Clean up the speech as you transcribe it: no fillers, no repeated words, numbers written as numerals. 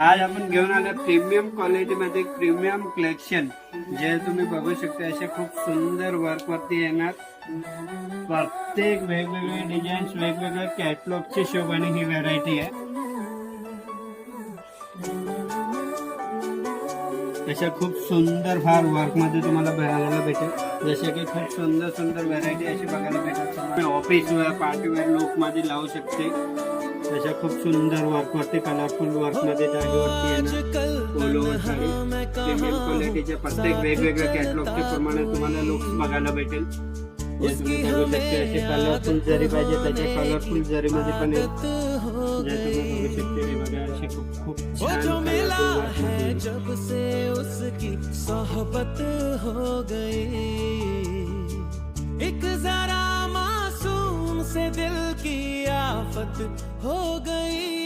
आज आपण घेऊन आलो प्रीमियम क्वालिटी मध्ये प्रीमियम कलेक्शन, जे तुम्ही बघू शकता असे खूप सुंदर वर्क वरती येणार. प्रत्येक वेगवेगळे डिझाईन्स, वेगवेगळ्या कॅटलॉगची शोभाने ही व्हरायटी आहे. अशा खूप सुंदर फार वर्क मध्ये तुम्हाला बघायला भेटेल. जसे की खूप सुंदर सुंदर व्हरायटी अशी बघायला भेटेल. Office wear, party wear look मध्ये लावू शकते. अशा खूप सुंदर वर्क वरती, कलरफुल वर्क मध्ये दाढीवरती येणार. प्रीमियम क्वालिटीच्या प्रत्येक वेगवेगळ्या कॅटलॉगच्या प्रमाणे तुम्हाला लुक्स बघायला भेटेल. जे तुम्ही बघू शकते असे कलरफुल जरी पाहिजे त्याच्या कलरफुल जरी मध्ये पण जे तुम्ही बघू शकते हे बघा असे खूप खूप छान कलरफुल वर्क मध्ये. जब से उसकी सोहबत हो गई, एक जरा मासूम से दिल की आफत हो गई.